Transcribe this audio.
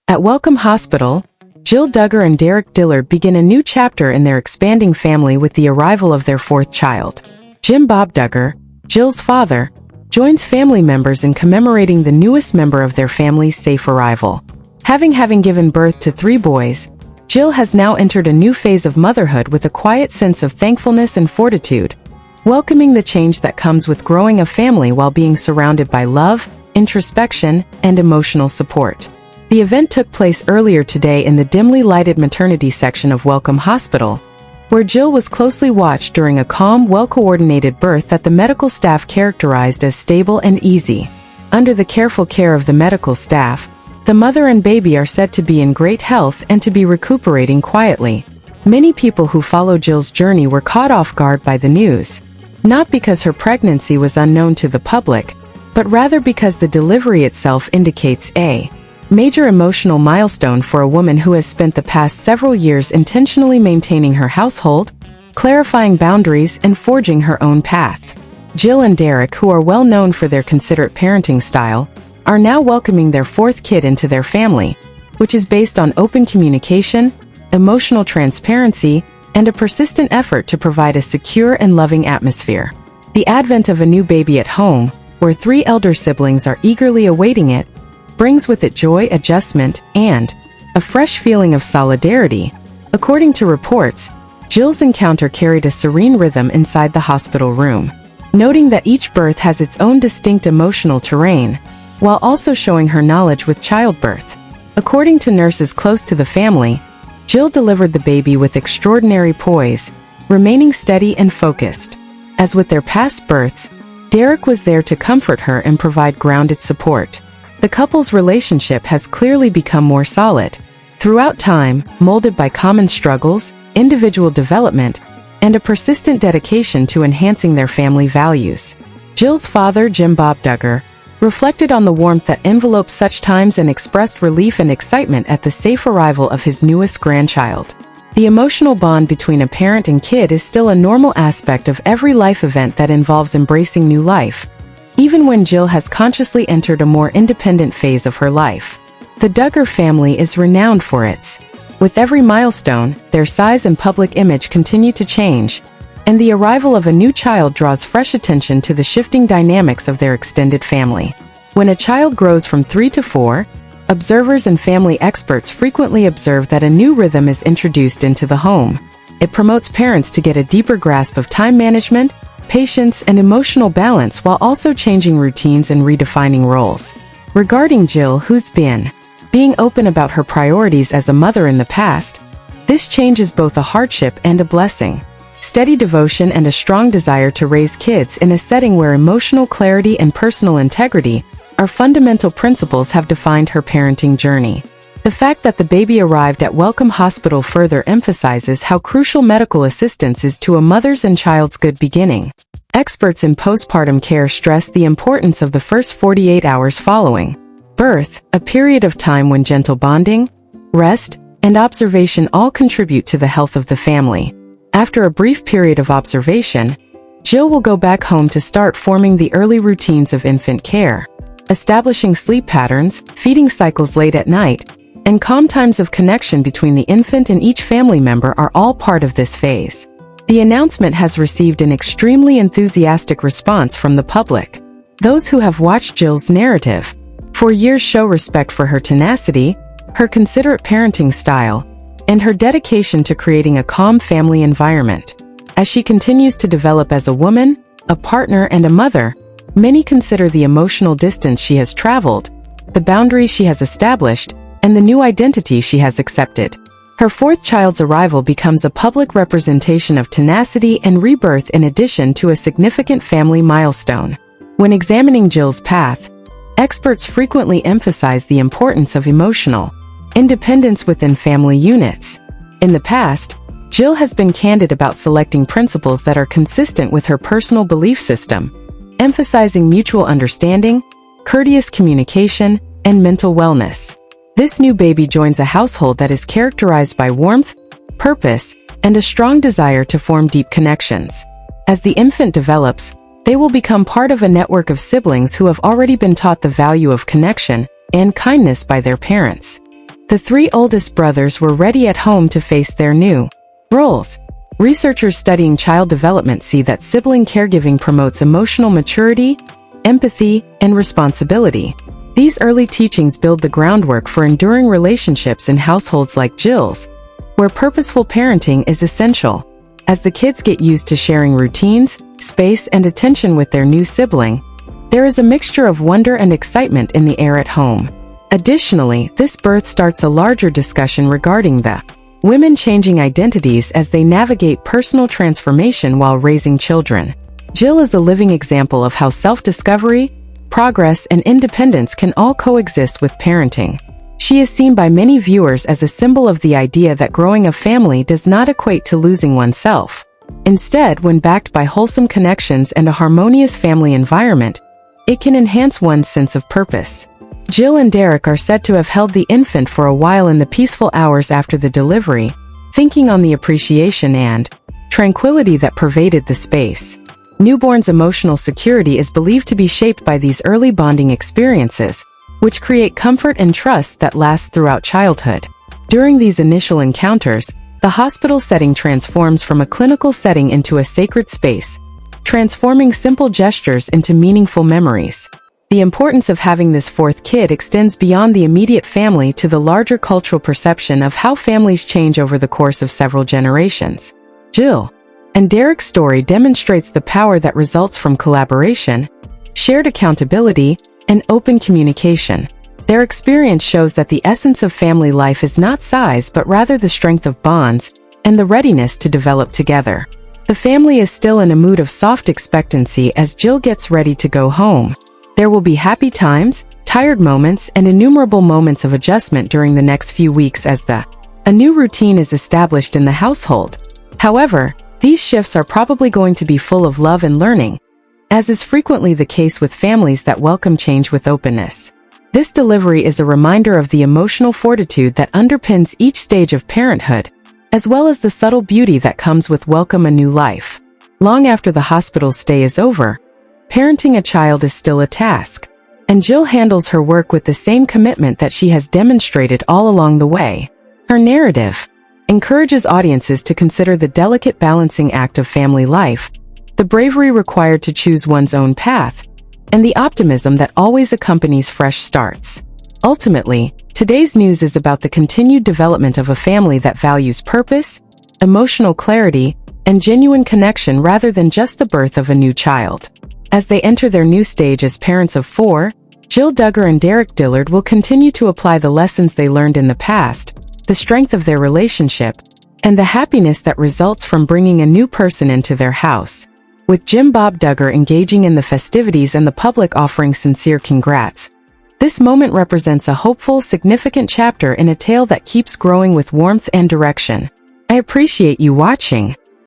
At Welcome Hospital, Jill Duggar and Derick Dillard begin a new chapter in their expanding family with the arrival of their fourth child. Jim Bob Duggar, Jill's father, joins family members in commemorating the newest member of their family's safe arrival. Having given birth to 3 boys, Jill has now entered a new phase of motherhood with a quiet sense of thankfulness and fortitude, welcoming the change that comes with growing a family while being surrounded by love, introspection, and emotional support. The event took place earlier today in the dimly lighted maternity section of Welcome Hospital, where Jill was closely watched during a calm, well-coordinated birth that the medical staff characterized as stable and easy. Under the careful care of the medical staff, the mother and baby are said to be in great health and to be recuperating quietly. Many people who follow Jill's journey were caught off guard by the news, not because her pregnancy was unknown to the public, but rather because the delivery itself indicates a major emotional milestone for a woman who has spent the past several years intentionally maintaining her household, clarifying boundaries, and forging her own path. Jill and Derick, who are well known for their considerate parenting style, are now welcoming their fourth kid into their family, which is based on open communication, emotional transparency, and a persistent effort to provide a secure and loving atmosphere. The advent of a new baby at home, where 3 elder siblings are eagerly awaiting it, brings with it joy, adjustment, and a fresh feeling of solidarity. According to reports, Jill's encounter carried a serene rhythm inside the hospital room, noting that each birth has its own distinct emotional terrain, while also showing her knowledge with childbirth. According to nurses close to the family, Jill delivered the baby with extraordinary poise, remaining steady and focused. As with their past births, Derick was there to comfort her and provide grounded support. The couple's relationship has clearly become more solid throughout time, molded by common struggles, individual development, and a persistent dedication to enhancing their family values. Jill's father, Jim Bob Duggar, reflected on the warmth that enveloped such times and expressed relief and excitement at the safe arrival of his newest grandchild. The emotional bond between a parent and kid is still a normal aspect of every life event that involves embracing new life, even when Jill has consciously entered a more independent phase of her life. The Duggar family is renowned for its. With every milestone, their size and public image continue to change, and the arrival of a new child draws fresh attention to the shifting dynamics of their extended family. When a child grows from 3 to 4, observers and family experts frequently observe that a new rhythm is introduced into the home. It promotes parents to get a deeper grasp of time management, patience, and emotional balance while also changing routines and redefining roles. Regarding Jill, who's been being open about her priorities as a mother in the past, this change is both a hardship and a blessing. Steady devotion and a strong desire to raise kids in a setting where emotional clarity and personal integrity are fundamental principles have defined her parenting journey. The fact that the baby arrived at Welcome Hospital further emphasizes how crucial medical assistance is to a mother's and child's good beginning. Experts in postpartum care stress the importance of the first 48 hours following birth, a period of time when gentle bonding, rest, and observation all contribute to the health of the family. After a brief period of observation, Jill will go back home to start forming the early routines of infant care. Establishing sleep patterns, feeding cycles late at night, and calm times of connection between the infant and each family member are all part of this phase. The announcement has received an extremely enthusiastic response from the public. Those who have watched Jill's narrative for years show respect for her tenacity, her considerate parenting style, and her dedication to creating a calm family environment. As she continues to develop as a woman, a partner, and a mother, many consider the emotional distance she has traveled, the boundaries she has established, and the new identity she has accepted. Her fourth child's arrival becomes a public representation of tenacity and rebirth in addition to a significant family milestone. When examining Jill's path, experts frequently emphasize the importance of emotional independence within family units. In the past, Jill has been candid about selecting principles that are consistent with her personal belief system, emphasizing mutual understanding, courteous communication, and mental wellness. This new baby joins a household that is characterized by warmth, purpose, and a strong desire to form deep connections. As the infant develops, they will become part of a network of siblings who have already been taught the value of connection and kindness by their parents. The three oldest brothers were ready at home to face their new roles. Researchers studying child development see that sibling caregiving promotes emotional maturity, empathy, and responsibility. These early teachings build the groundwork for enduring relationships in households like Jill's, where purposeful parenting is essential. As the kids get used to sharing routines, space, and attention with their new sibling, there is a mixture of wonder and excitement in the air at home. Additionally, this birth starts a larger discussion regarding the women changing identities as they navigate personal transformation while raising children. Jill is a living example of how self-discovery, progress, and independence can all coexist with parenting. She is seen by many viewers as a symbol of the idea that growing a family does not equate to losing oneself. Instead, when backed by wholesome connections and a harmonious family environment, it can enhance one's sense of purpose. Jill and Derick are said to have held the infant for a while in the peaceful hours after the delivery, thinking on the appreciation and tranquility that pervaded the space. Newborn's emotional security is believed to be shaped by these early bonding experiences, which create comfort and trust that lasts throughout childhood. During these initial encounters, the hospital setting transforms from a clinical setting into a sacred space, transforming simple gestures into meaningful memories. The importance of having this fourth kid extends beyond the immediate family to the larger cultural perception of how families change over the course of several generations. Jill and Derick's story demonstrates the power that results from collaboration, shared accountability, and open communication. Their experience shows that the essence of family life is not size but rather the strength of bonds and the readiness to develop together. The family is still in a mood of soft expectancy as Jill gets ready to go home. There will be happy times, tired moments, and innumerable moments of adjustment during the next few weeks as a new routine is established in the household. However, these shifts are probably going to be full of love and learning, as is frequently the case with families that welcome change with openness. This delivery is a reminder of the emotional fortitude that underpins each stage of parenthood, as well as the subtle beauty that comes with welcome a new life. Long after the hospital stay is over, parenting a child is still a task, and Jill handles her work with the same commitment that she has demonstrated all along the way. Her narrative encourages audiences to consider the delicate balancing act of family life, the bravery required to choose one's own path, and the optimism that always accompanies fresh starts. Ultimately, today's news is about the continued development of a family that values purpose, emotional clarity, and genuine connection rather than just the birth of a new child. As they enter their new stage as parents of four, Jill Duggar and Derick Dillard will continue to apply the lessons they learned in the past, the strength of their relationship, and the happiness that results from bringing a new person into their house. With Jinger Bob Duggar engaging in the festivities and the public offering sincere congrats, this moment represents a hopeful, significant chapter in a tale that keeps growing with warmth and direction. I appreciate you watching.